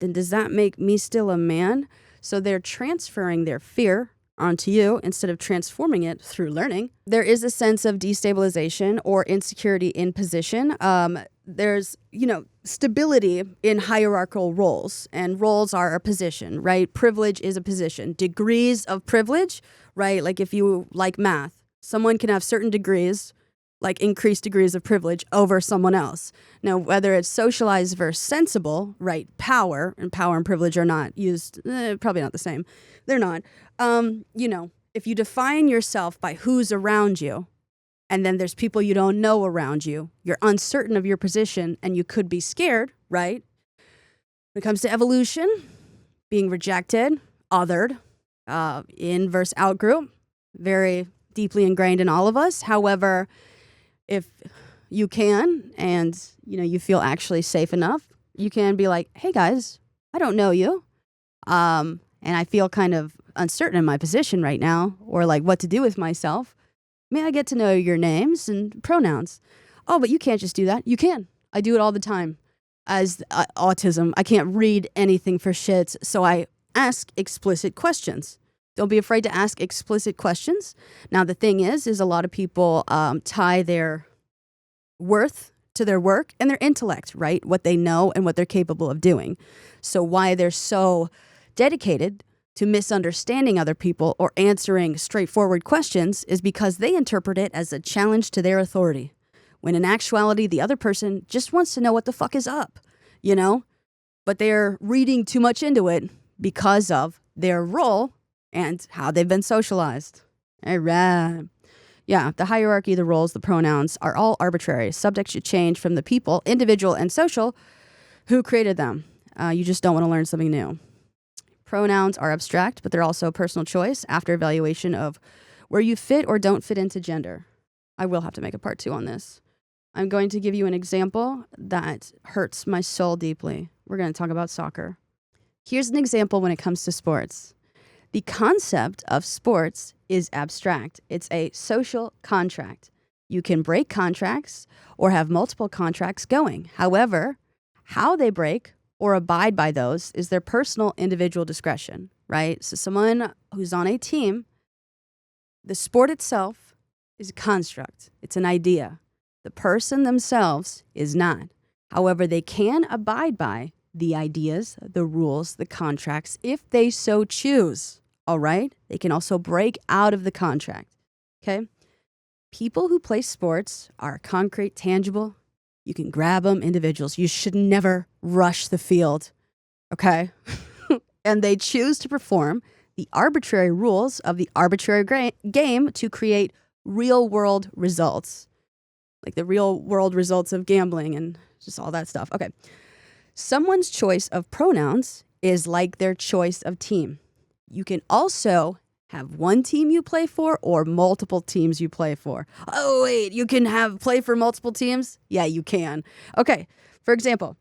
then does that make me still a man? So they're transferring their fear onto you instead of transforming it through learning. There is a sense of destabilization or insecurity in position. There's, stability in hierarchical roles, and roles are a position, right? Privilege is a position. Degrees of privilege, right? Like if you like math, someone can have certain degrees, like increased degrees of privilege over someone else. Now, whether it's socialized versus sensible, right? Power and privilege are not used, probably not the same. They're not. If you define yourself by who's around you, and then there's people you don't know around you, you're uncertain of your position, and you could be scared, right? When it comes to evolution, being rejected, othered, in versus out group, very deeply ingrained in all of us. However, if you can, and you feel actually safe enough, you can be like, hey guys, I don't know you. And I feel kind of uncertain in my position right now, or like what to do with myself. May I get to know your names and pronouns? Oh, but you can't just do that. You can. I do it all the time. As autism, I can't read anything for shit, so I ask explicit questions. Don't be afraid to ask explicit questions. Now, the thing is a lot of people tie their worth to their work and their intellect, right? What they know and what they're capable of doing. So why they're so dedicated to misunderstanding other people or answering straightforward questions is because they interpret it as a challenge to their authority, when in actuality, the other person just wants to know what the fuck is up, But they're reading too much into it because of their role and how they've been socialized. All right. Yeah, the hierarchy, the roles, the pronouns are all arbitrary. Subjects should change from the people, individual and social, who created them. You just don't want to learn something new. Pronouns are abstract, but they're also a personal choice after evaluation of where you fit or don't fit into gender. I will have to make a part 2 on this. I'm going to give you an example that hurts my soul deeply. We're going to talk about soccer. Here's an example when it comes to sports. The concept of sports is abstract. It's a social contract. You can break contracts or have multiple contracts going. However, how they break or abide by those is their personal individual discretion, right? So someone who's on a team, the sport itself is a construct. It's an idea. The person themselves is not. However, they can abide by the ideas, the rules, the contracts, if they so choose. All right? They can also break out of the contract. Okay? People who play sports are concrete, tangible. You can grab them, individuals. You should never rush the field. Okay? And they choose to perform the arbitrary rules of the arbitrary game to create real-world results. Like the real-world results of gambling and just all that stuff. Okay. Someone's choice of pronouns is like their choice of team. You can also have one team you play for or multiple teams you play for. Oh, wait, you can play for multiple teams? Yeah, you can. Okay, for example.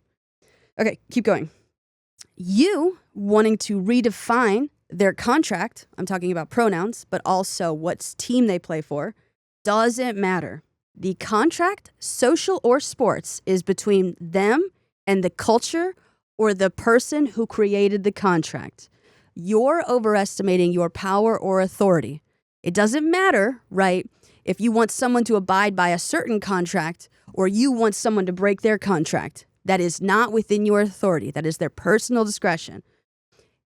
Okay, keep going. You wanting to redefine their contract, I'm talking about pronouns, but also what team they play for, doesn't matter. The contract, social or sports, is between them and the culture or the person who created the contract. You're overestimating your power or authority. It doesn't matter, right, if you want someone to abide by a certain contract or you want someone to break their contract. That is not within your authority. That is their personal discretion.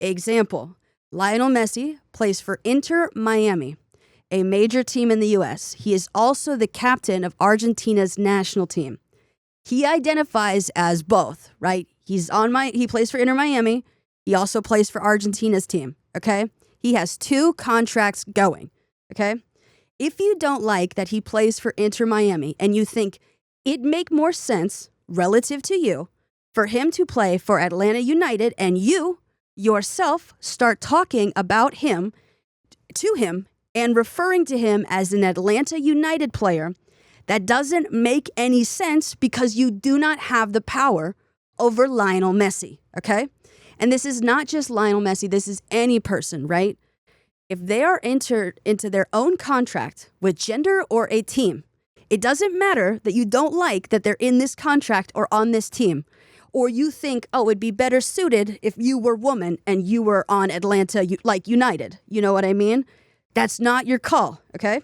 Example, Lionel Messi plays for Inter Miami, a major team in the U.S. He is also the captain of Argentina's national team. He identifies as both, right? He plays for Inter Miami. He also plays for Argentina's team, okay? He has 2 contracts going, okay? If you don't like that he plays for Inter Miami and you think it'd make more sense relative to you for him to play for Atlanta United and you yourself start talking about him to him and referring to him as an Atlanta United player, that doesn't make any sense because you do not have the power over Lionel Messi, okay? And this is not just Lionel Messi, this is any person, right? If they are entered into their own contract with gender or a team, it doesn't matter that you don't like that they're in this contract or on this team, or you think, oh, it'd be better suited if you were woman and you were on Atlanta, United. You know what I mean? That's not your call, okay?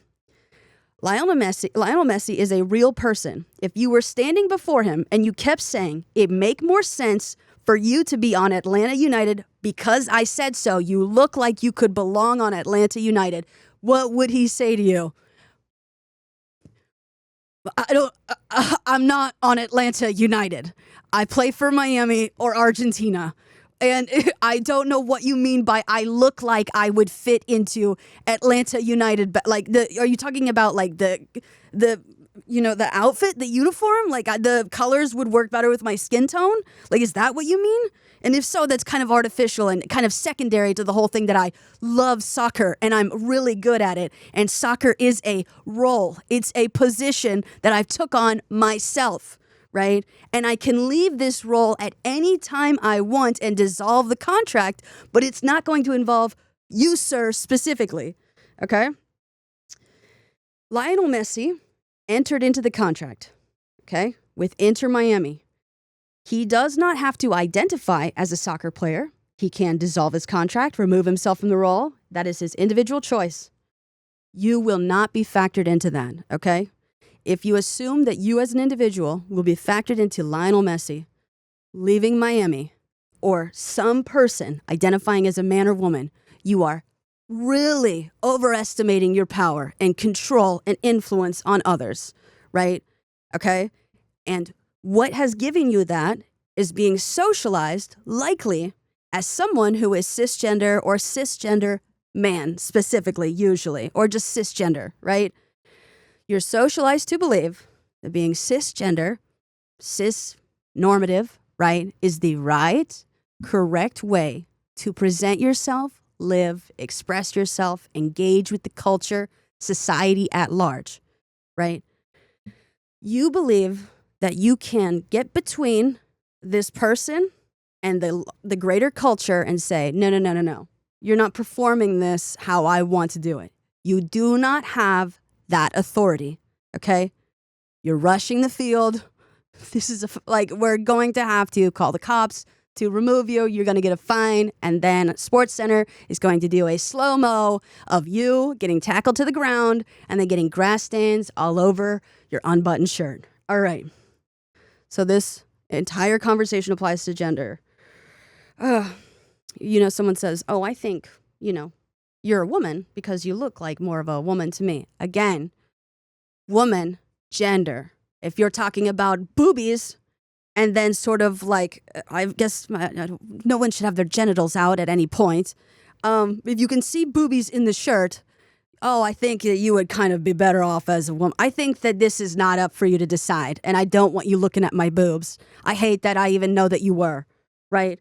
Lionel Messi is a real person. If you were standing before him and you kept saying, it'd make more sense for you to be on Atlanta United because I said so, you look like you could belong on Atlanta United, what would he say to you? I'm not on Atlanta United. I play for Miami or Argentina. And I don't know what you mean by I look like I would fit into Atlanta United. Are you talking about like the the outfit, the uniform, like the colors would work better with my skin tone? Like, is that what you mean? And if so, that's kind of artificial and kind of secondary to the whole thing that I love soccer and I'm really good at it. And soccer is a role. It's a position that I've took on myself, right? And I can leave this role at any time I want and dissolve the contract, but it's not going to involve you, sir, specifically, okay? Lionel Messi entered into the contract, okay, with Inter Miami. He does not have to identify as a soccer player. He can dissolve his contract, remove himself from the role. That is his individual choice. You will not be factored into that, okay? If you assume that you as an individual will be factored into Lionel Messi leaving Miami or some person identifying as a man or woman, you are really overestimating your power and control and influence on others, right? Okay? And what has given you that is being socialized, likely, as someone who is cisgender or cisgender man, specifically, usually, or just cisgender, right? You're socialized to believe that being cisgender, cis-normative, right, is the right, correct way to present yourself, live, express yourself, engage with the culture, society at large, right? You believe that you can get between this person and the greater culture and say, no. You're not performing this how I want to do it. You do not have that authority, okay? You're rushing the field. This is we're going to have to call the cops to remove you. You're going to get a fine. And then Sports Center is going to do a slow-mo of you getting tackled to the ground and then getting grass stains all over your unbuttoned shirt. All right. So this entire conversation applies to gender. Someone says, oh, I think, you're a woman because you look like more of a woman to me. Again, woman, gender. If you're talking about boobies and then sort of I guess no one should have their genitals out at any point. If you can see boobies in the shirt, I think that you would kind of be better off as a woman. I think that this is not up for you to decide, and I don't want you looking at my boobs. I hate that I even know that you were, right?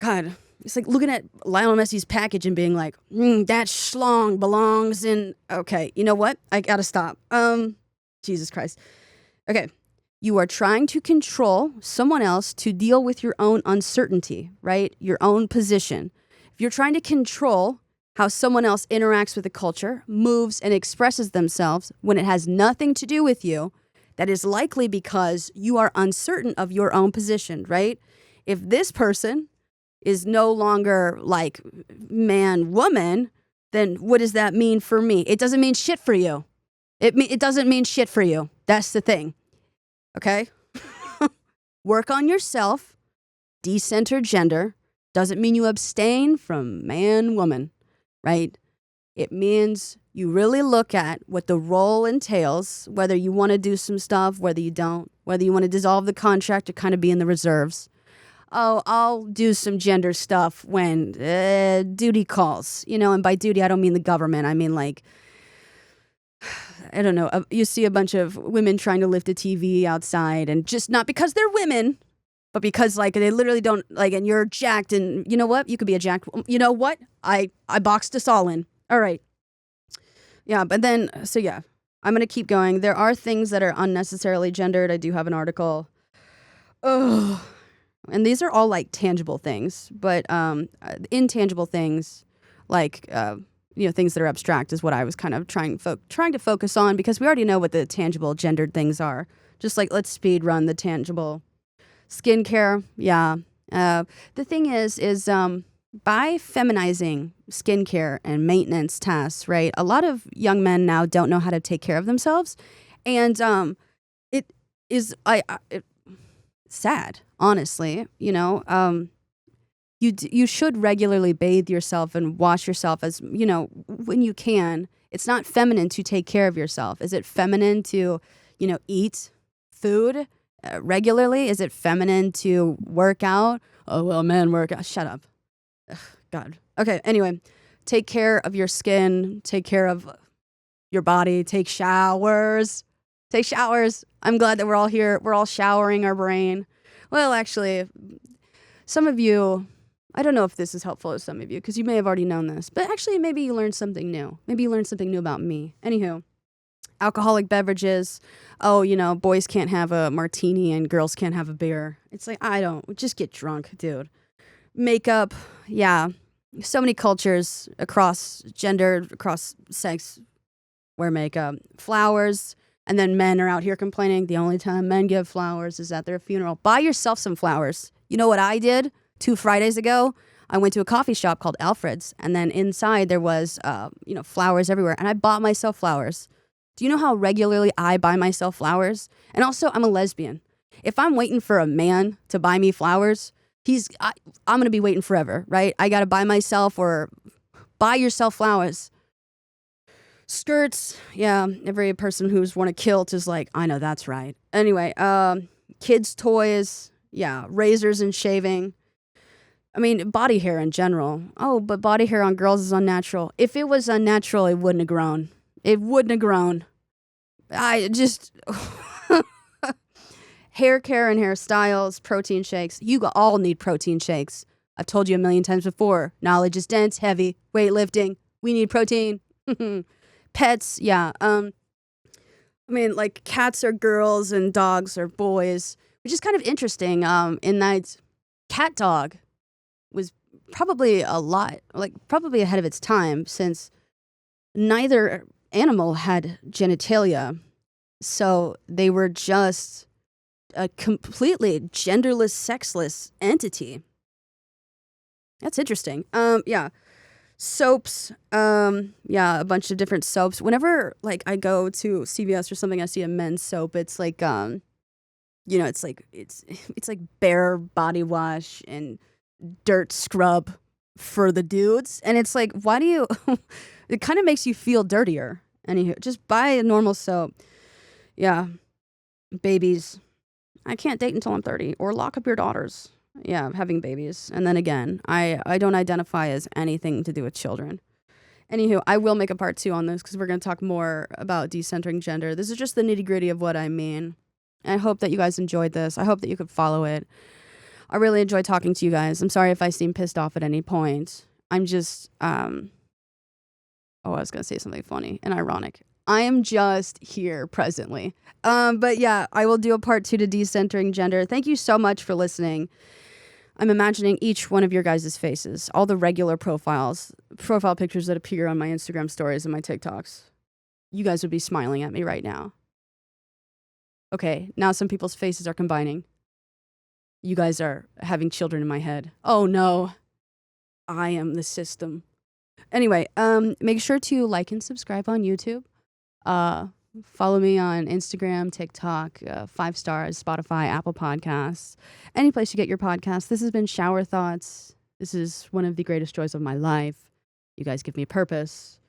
God, it's like looking at Lionel Messi's package and being like, that schlong belongs in... Okay, you know what? I gotta stop. Jesus Christ. Okay, you are trying to control someone else to deal with your own uncertainty, right? Your own position. If you're trying to control how someone else interacts with the culture, moves, and expresses themselves when it has nothing to do with you, that is likely because you are uncertain of your own position, right? If this person is no longer man, woman, then what does that mean for me? It doesn't mean shit for you. It doesn't mean shit for you. That's the thing. Okay? Work on yourself. Decenter gender doesn't mean you abstain from man, woman. Right? It means you really look at what the role entails, whether you want to do some stuff, whether you don't, whether you want to dissolve the contract or kind of be in the reserves. Oh, I'll do some gender stuff when duty calls, and by duty, I don't mean the government. I mean I don't know. You see a bunch of women trying to lift a TV outside and just not because they're women, but because they literally don't and you're jacked and you know what? You could be a jacked. You know what? I boxed us all in. All right. Yeah. But then, I'm going to keep going. There are things that are unnecessarily gendered. I do have an article. Oh, and these are all tangible things, but intangible things things that are abstract is what I was kind of trying to focus on because we already know what the tangible gendered things are. Just let's speed run the tangible. Skincare, yeah. The thing is by feminizing skincare and maintenance tasks, right? A lot of young men now don't know how to take care of themselves, and it is sad, honestly. You should regularly bathe yourself and wash yourself as when you can. It's not feminine to take care of yourself. Is it feminine to eat food regularly? Is it feminine to work out? Oh, well, men work out. Shut up. Ugh, God. Okay, anyway. Take care of your skin. Take care of your body. Take showers. Take showers. I'm glad that we're all here. We're all showering our brain. Well, actually, some of you, I don't know if this is helpful to some of you because you may have already known this, but actually maybe you learned something new. Maybe you learned something new about me. Anywho, alcoholic beverages. Oh, boys can't have a martini and girls can't have a beer. It's like, I don't. Just get drunk, dude. Makeup. Yeah. So many cultures across gender, across sex wear makeup. Flowers. And then men are out here complaining the only time men give flowers is at their funeral. Buy yourself some flowers. You know what I did 2 Fridays ago? I went to a coffee shop called Alfred's, and then inside there was, flowers everywhere. And I bought myself flowers. Do you know how regularly I buy myself flowers? And also, I'm a lesbian. If I'm waiting for a man to buy me flowers, I'm going to be waiting forever, right? I got to buy myself or buy yourself flowers. Skirts, yeah, every person who's worn a kilt is like, I know that's right. Anyway, kids' toys, yeah, razors and shaving. I mean, body hair in general. Oh, but body hair on girls is unnatural. If it was unnatural, it wouldn't have grown. It wouldn't have grown. I just... Hair care and hairstyles, protein shakes. You all need protein shakes. I've told you a million times before. Knowledge is dense, heavy, weightlifting. We need protein. Pets, yeah. Like cats are girls and dogs are boys, which is kind of interesting. In that cat dog was probably probably ahead of its time since neither animal had genitalia. So they were just a completely genderless, sexless entity. That's interesting. Yeah. Soaps, a bunch of different soaps. Whenever I go to CVS or something, I see a men's soap. It's like, it's like bare body wash and dirt scrub for the dudes, and it's like, why do you? It kind of makes you feel dirtier. Anywho, just buy a normal soap. Yeah, babies. I can't date until I'm 30, or lock up your daughters. Yeah, having babies. And then again, I don't identify as anything to do with children. Anywho, I will make a part 2 on this because we're going to talk more about decentering gender. This is just the nitty gritty of what I mean. And I hope that you guys enjoyed this. I hope that you could follow it. I really enjoyed talking to you guys. I'm sorry if I seem pissed off at any point. I'm just, I was going to say something funny and ironic. I am just here presently. But yeah, I will do a part 2 to decentering gender. Thank you so much for listening. I'm imagining each one of your guys' faces, all the regular profile pictures that appear on my Instagram stories and my TikToks. You guys would be smiling at me right now. Okay, now some people's faces are combining. You guys are having children in my head. Oh no, I am the system. Anyway, make sure to like and subscribe on YouTube. Follow me on Instagram, TikTok, 5 stars, Spotify, Apple Podcasts, any place you get your podcasts. This has been Schauer Thoughts. This is one of the greatest joys of my life. You guys give me purpose.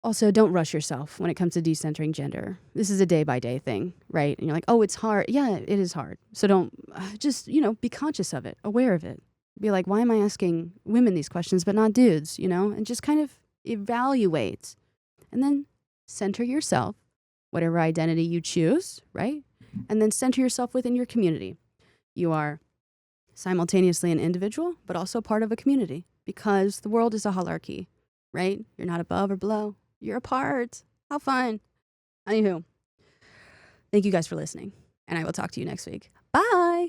Also, don't rush yourself when it comes to decentering gender. This is a day-by-day thing, right? And you're like, oh, it's hard. Yeah, it is hard. So don't, just, be conscious of it, aware of it. Be like, why am I asking women these questions but not dudes, And just kind of evaluate. And then center yourself, whatever identity you choose, right? And then center yourself within your community. You are simultaneously an individual, but also part of a community because the world is a hierarchy, right? You're not above or below. You're a part. How fun. Anywho, thank you guys for listening, and I will talk to you next week. Bye.